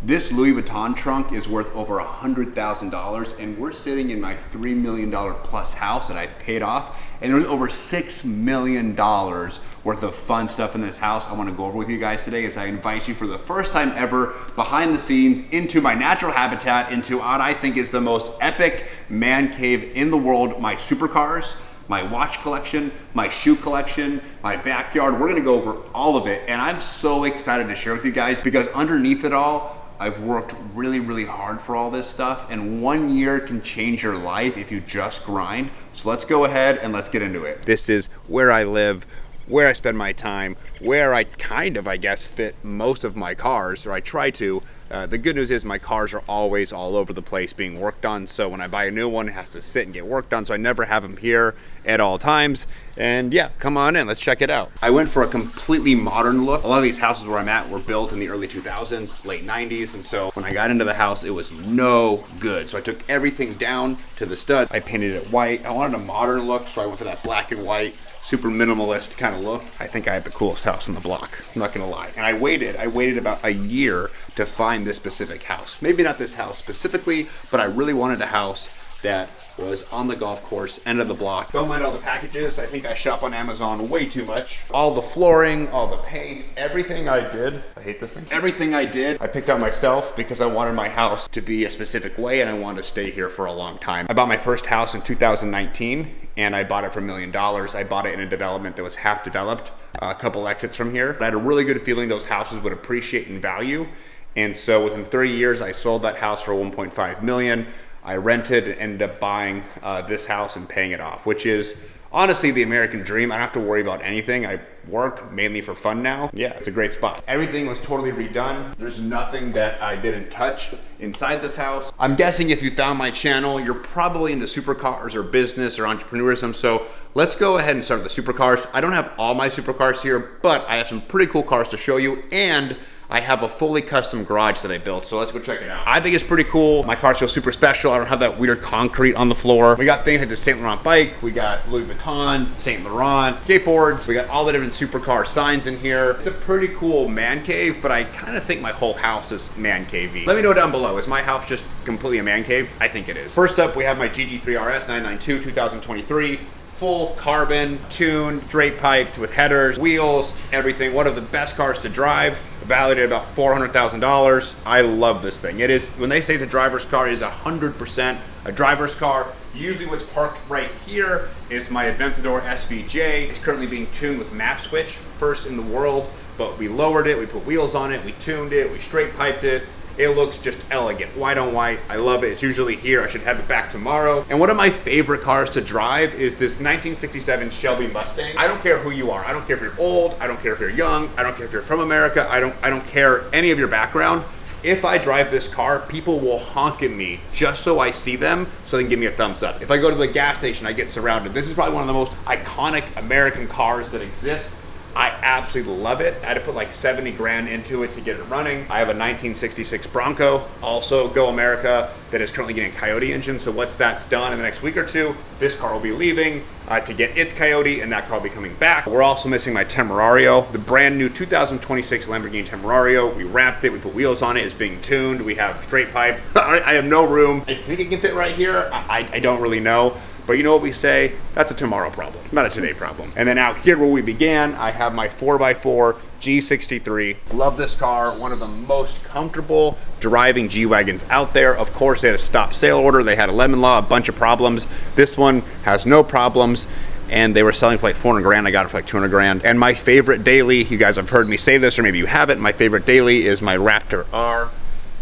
This Louis Vuitton trunk is worth over $100,000, and we're sitting in my $3 million plus house that I've paid off, and there's over $6 million worth of fun stuff in this house I want to go over with you guys today as I invite you for the first time ever behind the scenes into my natural habitat, into what I think is the most epic man cave in the world, my supercars, my watch collection, my shoe collection, my backyard. We're gonna go over all of it, and I'm so excited to share with you guys because underneath it all, I've worked really, really hard for all this stuff, and 1 year can change your life if you just grind. So let's go ahead and let's get into it. This is where I live, where I spend my time, where I kind of, I guess, fit most of my cars, or I try to. The good news is my cars are always all over the place being worked on, so when I buy a new one, it has to sit and get worked on, so I never have them here at all times. And yeah, come on in, let's check it out. I went for a completely modern look. A lot of these houses where I'm at were built in the early 2000s, late 90s, and so when I got into the house, it was no good. So I took everything down to the stud. I painted it white. I wanted a modern look, so I went for that black and white, super minimalist kind of look. I think I have the coolest house in the block, I'm not gonna lie. And I waited about a year to find this specific house. Maybe not this house specifically, but I really wanted a house that was on the golf course, end of the block. Don't mind all the packages. I think I shop on Amazon way too much. All the flooring, all the paint, everything I did. I hate this thing. Everything I did, I picked out myself because I wanted my house to be a specific way and I wanted to stay here for a long time. I bought my first house in 2019 and I bought it for $1 million. I bought it in a development that was half developed, a couple exits from here. I had a really good feeling those houses would appreciate in value. And so within 30 years, I sold that house for 1.5 million. I rented and ended up buying this house and paying it off, which is honestly the American dream. I don't have to worry about anything. I work mainly for fun now. Yeah, it's a great spot. Everything was totally redone. There's nothing that I didn't touch inside this house. I'm guessing if you found my channel, you're probably into supercars or business or entrepreneurism. So let's go ahead and start with the supercars. I don't have all my supercars here, but I have some pretty cool cars to show you, and I have a fully custom garage that I built, so let's go check it out. I think it's pretty cool. My cars feel super special. I don't have that weird concrete on the floor. We got things like the Saint Laurent bike, we got Louis Vuitton, Saint Laurent, skateboards, we got all the different supercar signs in here. It's a pretty cool man cave, but I kind of think my whole house is man cave-y. Let me know down below, is my house just completely a man cave? I think it is. First up, we have my GT3 RS 992 2023. Full carbon, tuned, straight piped with headers, wheels, everything. One of the best cars to drive, valued at about $400,000. I love this thing. It is, when they say the driver's car, it is 100% a driver's car. Usually what's parked right here is my Aventador SVJ. It's currently being tuned with map switch, first in the world, but we lowered it, we put wheels on it, we tuned it, we straight piped it. It looks just elegant, white on white. I love it. It's usually here. I should have it back tomorrow. And one of my favorite cars to drive is this 1967 Shelby Mustang. I don't care who you are. I don't care if you're old. I don't care if you're young. I don't care if you're from America. I don't care any of your background. If I drive this car, people will honk at me just so I see them, so they can give me a thumbs up. If I go to the gas station, I get surrounded. This is probably one of the most iconic American cars that exists. I absolutely love it. I had to put like 70 grand into it to get it running. I have a 1966 Bronco, also Go America, that is currently getting a Coyote engine. So once that's done in the next week or two, this car will be leaving to get its Coyote, and that car will be coming back. We're also missing my Temerario, the brand new 2026 Lamborghini Temerario. We wrapped it, we put wheels on it, it's being tuned. We have straight pipe. I have no room. I think it can fit right here. I don't really know. But you know what we say? That's a tomorrow problem, not a today problem. And then out here where we began, I have my 4x4 G63. Love this car, one of the most comfortable driving G-Wagons out there. Of course, they had a stop sale order. They had a lemon law, a bunch of problems. This one has no problems. And they were selling for like 400 grand. I got it for like 200 grand. And my favorite daily, you guys have heard me say this, or maybe you haven't, my favorite daily is my Raptor R.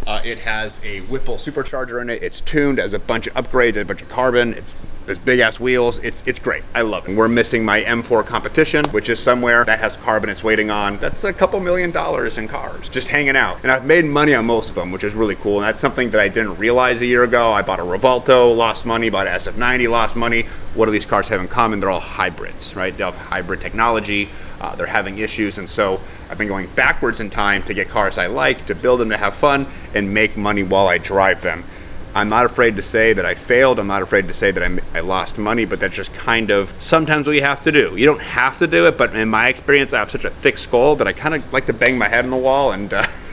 It has a Whipple supercharger in it. It's tuned, it has a bunch of upgrades, a bunch of carbon. There's big ass wheels. It's great. I love it. We're missing my M4 competition, which is somewhere that has carbon it's waiting on. That's a couple $1 million in cars, just hanging out. And I've made money on most of them, which is really cool. And that's something that I didn't realize a year ago. I bought a Revolto, lost money, bought an SF90, lost money. What do these cars have in common? They're all hybrids, right? They have hybrid technology. They're having issues. And so I've been going backwards in time to get cars I like, to build them, to have fun, and make money while I drive them. I'm not afraid to say that I failed. I'm not afraid to say that I lost money, but that's just kind of sometimes what you have to do. You don't have to do it, but in my experience, I have such a thick skull that I kind of like to bang my head on the wall and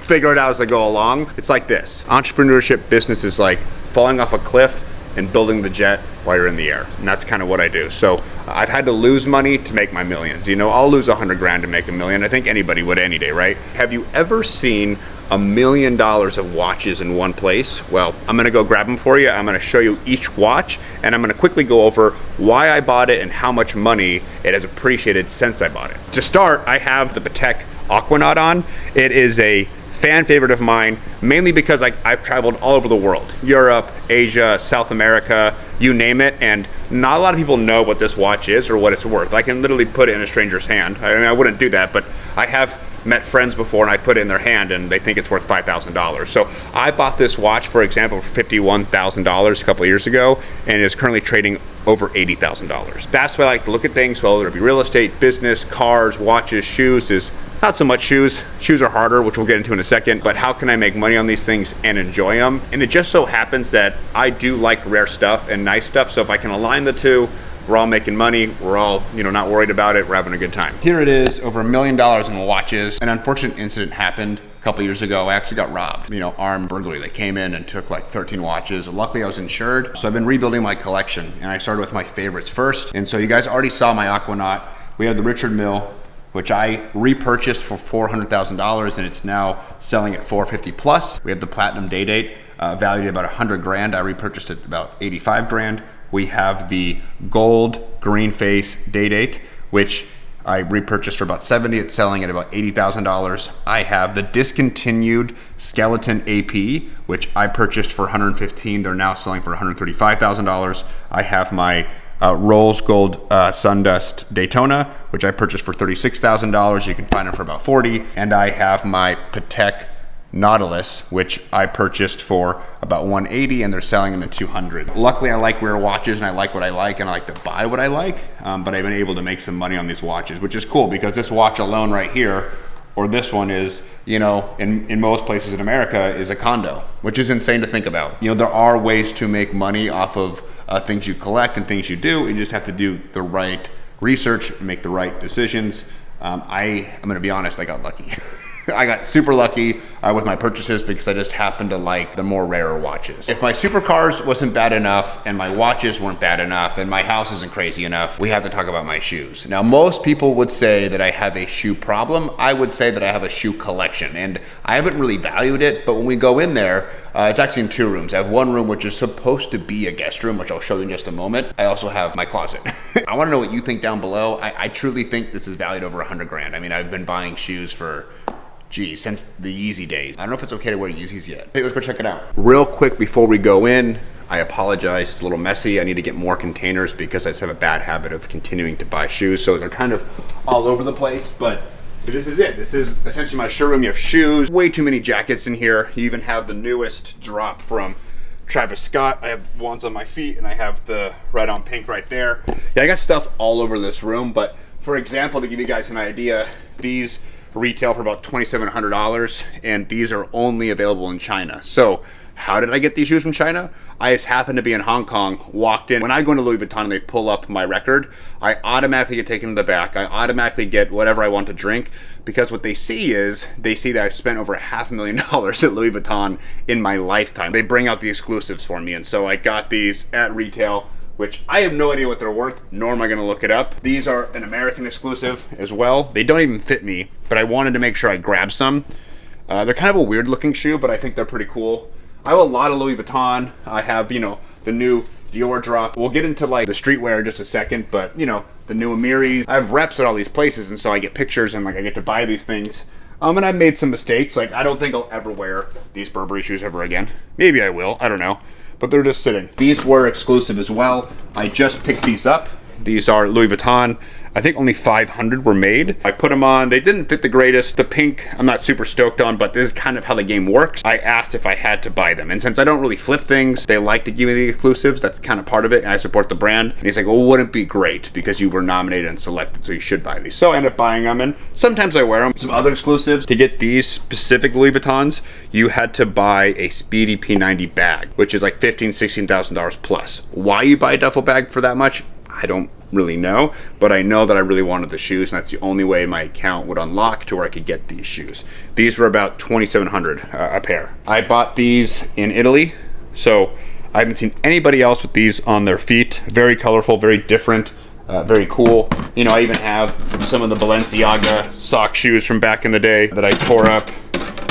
figure it out as I go along. It's like this. Entrepreneurship business is like falling off a cliff and building the jet while you're in the air. And that's kind of what I do. So I've had to lose money to make my millions. You know, I'll lose 100 grand to make a million. I think anybody would any day, right? Have you ever seen $1 million of watches in one place? Well, I'm gonna go grab them for you. I'm gonna show you each watch, and I'm gonna quickly go over why I bought it and how much money it has appreciated since I bought it. To start, I have the Patek Aquanaut on. It is a fan favorite of mine, mainly because I've traveled all over the world. Europe, Asia, South America, you name it, and not a lot of people know what this watch is or what it's worth. I can literally put it in a stranger's hand. I mean, I wouldn't do that, but I have met friends before and I put it in their hand and they think it's worth $5,000. So I bought this watch, for example, for $51,000 a couple of years ago, and is currently trading over $80,000. That's why I like to look at things, whether it be real estate, business, cars, watches, shoes. Is not so much shoes. Shoes are harder, which we'll get into in a second, but how can I make money on these things and enjoy them? And it just so happens that I do like rare stuff and nice stuff, so if I can align the two, we're all making money, we're all, you know, not worried about it, we're having a good time. Here it is, over $1 million in watches. An unfortunate incident happened a couple years ago. I actually got robbed, you know, armed burglary. They came in and took like 13 watches. Luckily I was insured, so I've been rebuilding my collection, and I started with my favorites first. And so you guys already saw my Aquanaut. We have the Richard Mille, which I repurchased for $400,000, and it's now selling at $450 plus. We have the Platinum Day Date, valued at about 100 grand. I repurchased it about 85 grand. We have the Gold Green Face Day Date, which I repurchased for about 70. It's selling at about $80,000. I have the discontinued Skeleton AP, which I purchased for 115. They're now selling for $135,000. I have my Rose Gold Sundust Daytona, which I purchased for $36,000. You can find them for about 40. And I have my Patek Nautilus, which I purchased for about 180, and they're selling in the 200. Luckily, I like rare watches and I like what I like and I like to buy what I like, but I've been able to make some money on these watches, which is cool because this watch alone right here, or this one is, you know, in most places in America is a condo, which is insane to think about. You know, there are ways to make money off of things you collect and things you do. You just have to do the right research, make the right decisions. I'm gonna be honest, I got lucky. I got super lucky with my purchases because I just happened to like the more rarer watches. If my Supercars wasn't bad enough and my watches weren't bad enough and my house isn't crazy enough, we have to talk about my shoes. Now, most people would say that I have a shoe problem. I would say that I have a shoe collection, and I haven't really valued it, but when we go in there, it's actually in 2 rooms. I have 1 room which is supposed to be a guest room, which I'll show you in just a moment. I also have my closet. I wanna know what you think down below. I truly think this is valued over 100 grand. I mean, I've been buying shoes for, geez, since the Yeezy days. I don't know if it's okay to wear Yeezys yet. Hey, let's go check it out. Real quick before we go in, I apologize, it's a little messy. I need to get more containers because I just have a bad habit of continuing to buy shoes, so they're kind of all over the place, but this is it. This is essentially my showroom. You have shoes, way too many jackets in here. You even have the newest drop from Travis Scott. I have ones on my feet, and I have the Red on Pink right there. Yeah, I got stuff all over this room, but for example, to give you guys an idea, these retail for about $2,700, and these are only available in China. So how did I get these shoes from China? I just happened to be in Hong Kong, walked in. When I go into Louis Vuitton and they pull up my record, I automatically get taken to the back. I automatically get whatever I want to drink, because what they see is, they see that I spent over $500,000 at Louis Vuitton in my lifetime. They bring out the exclusives for me, and so I got these at retail, which I have no idea what they're worth, nor am I gonna look it up. These are an American exclusive as well. They don't even fit me, but I wanted to make sure I grabbed some. They're kind of a weird looking shoe, but I think they're pretty cool. I have a lot of Louis Vuitton. I have, you know, the new Dior drop. We'll get into like the streetwear in just a second, but you know, the new Amiris. I have reps at all these places, and so I get pictures and like I get to buy these things. And I've made some mistakes. Like, I don't think I'll ever wear these Burberry shoes ever again. Maybe I will, I don't know. But they're just sitting. These were exclusive as well. I just picked these up. These are Louis Vuitton. I think only 500 were made. I put them on, they didn't fit the greatest. The pink, I'm not super stoked on, but this is kind of how the game works. I asked if I had to buy them, and since I don't really flip things, they like to give me the exclusives. That's kind of part of it, and I support the brand. And he's like, well, wouldn't it be great because you were nominated and selected, so you should buy these. So I end up buying them, and sometimes I wear them. Some other exclusives, to get these specific Louis Vuittons, you had to buy a Speedy P90 bag, which is like $15,000, $16,000 plus. Why you buy a duffel bag for that much? I don't really know, but I know that I really wanted the shoes, and that's the only way my account would unlock to where I could get these shoes. These were about $2,700 a pair. I bought these in Italy, so I haven't seen anybody else with these on their feet. Very colorful, very different, very cool. You know, I even have some of the Balenciaga sock shoes from back in the day that I tore up.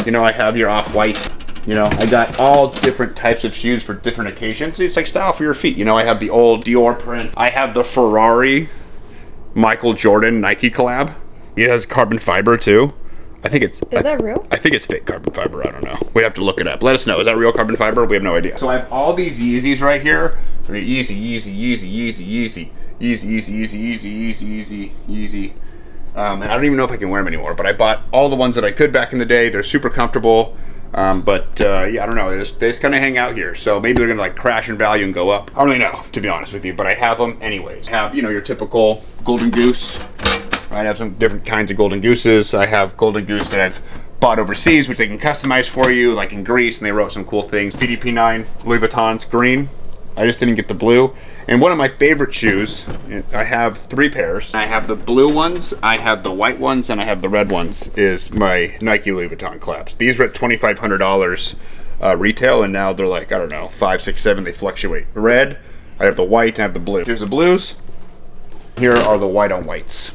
You know, I have your off-white. You know, I got all different types of shoes for different occasions. It's like style for your feet. You know, I have the old Dior print. I have the Ferrari Michael Jordan Nike collab. It has carbon fiber too. I think it's... Is that real? I think it's fake carbon fiber. I don't know. We'd have to look it up. Let us know. Is that real carbon fiber? We have no idea. So I have all these Yeezys right here. Yeezy, Yeezy, Yeezy, Yeezy, Yeezy, Yeezy, Yeezy, Yeezy, Yeezy, Yeezy, Yeezy. And I don't even know if I can wear them anymore, but I bought all the ones that I could back in the day. They're super comfortable. Yeah, I don't know. They just kind of hang out here. So maybe they're gonna like crash in value and go up. I don't really know, to be honest with you, but I have them anyways. I have, you know, your typical golden goose. I have some different kinds of golden gooses. I have golden goose that I've bought overseas, which they can customize for you, like in Greece, and they wrote some cool things. PDP9, Louis Vuitton's green. I just didn't get the blue. And one of my favorite shoes, I have 3 pairs. I have the blue ones, I have the white ones, and I have the red ones, is my Nike Louis Vuitton collabs. These were at $2,500 retail, and now they're like, I don't know, 5, 6, 7, they fluctuate. The red, I have the white, and I have the blue. Here's the blues. Here are the white on whites.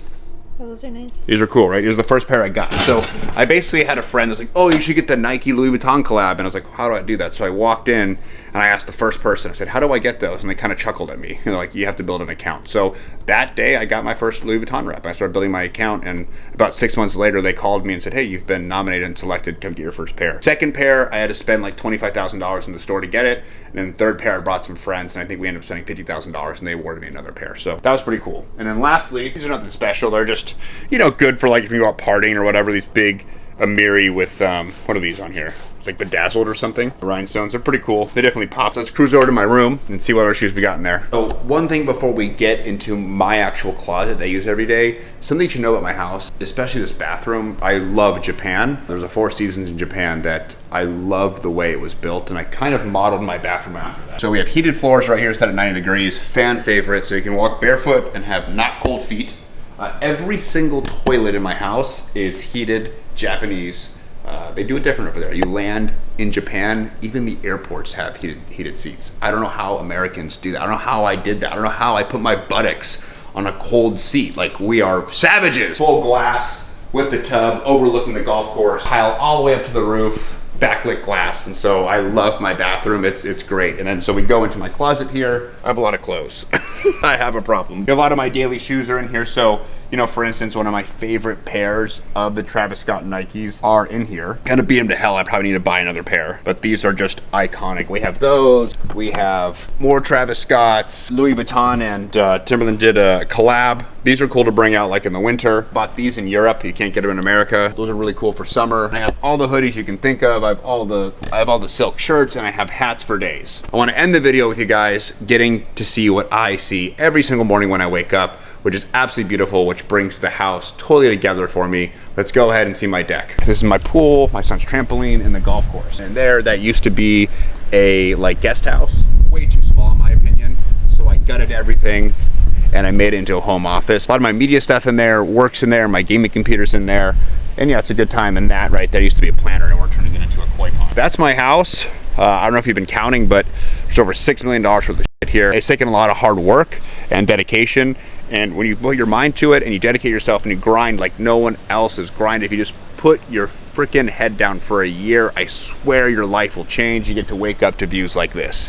Oh, those are nice. These are cool, right? Here's the first pair I got. So I basically had a friend that's like, oh, you should get the Nike Louis Vuitton collab. And I was like, how do I do that? So I walked in and I asked the first person, I said, how do I get those? And they kind of chuckled at me. You know, like, you have to build an account. So that day I got my first Louis Vuitton rep. I started building my account, and about 6 months later, they called me and said, hey, you've been nominated and selected, come get your first pair. Second pair, I had to spend like $25,000 in the store to get it. And then third pair, I brought some friends, and I think we ended up spending $50,000, and they awarded me another pair. So that was pretty cool. And then lastly, these are nothing special. They're just, you know, good for like if you go out partying or whatever. These big Amiri with, what are these on here? It's like bedazzled or something. The rhinestones are pretty cool. They definitely pop. So let's cruise over to my room and see what other shoes we got in there. So one thing before we get into my actual closet that I use every day, something you should know about my house, especially this bathroom. I love Japan. There's a Four Seasons in Japan that I love the way it was built, and I kind of modeled my bathroom after that. So we have heated floors right here set at 90 degrees. Fan favorite, so you can walk barefoot and have not cold feet. Every single toilet in my house is heated Japanese. They do it different over there. You land in Japan, even the airports have heated seats. I don't know how Americans do that. I don't know how I did that. I don't know how I put my buttocks on a cold seat. Like, we are savages. Full glass with the tub overlooking the golf course. Tile all the way up to the roof. Backlit glass, and so I love my bathroom. It's great. And then so we go into my closet here. I have a lot of clothes. I have a problem. A lot of my daily shoes are in here. So, you know, for instance, one of my favorite pairs of the Travis Scott Nikes are in here. Gonna beat them to hell. I probably need to buy another pair, but these are just iconic. We have those. We have more Travis Scott's. Louis Vuitton and Timberland did a collab. These are cool to bring out like in the winter. Bought these in Europe. You can't get them in America. Those are really cool for summer. I have all the hoodies you can think of. I have all the silk shirts, and I have hats for days. I want to end the video with you guys getting to see what I see every single morning when I wake up, which is absolutely beautiful, which brings the house totally together for me. Let's go ahead and see my deck. This is my pool, my son's trampoline, and the golf course. And there, that used to be a like guest house. Way too small in my opinion. So I gutted everything and I made it into a home office. A lot of my media stuff in there, works in there, my gaming computer's in there. And yeah, it's a good time. And that right there used to be a planter, and we're turning it into a koi pond. That's my house. I don't know if you've been counting, but there's over $6 million worth of shit here. It's taken a lot of hard work and dedication. And when you put your mind to it and you dedicate yourself and you grind like no one else has grinded, if you just put your freaking head down for a year, I swear your life will change. You get to wake up to views like this.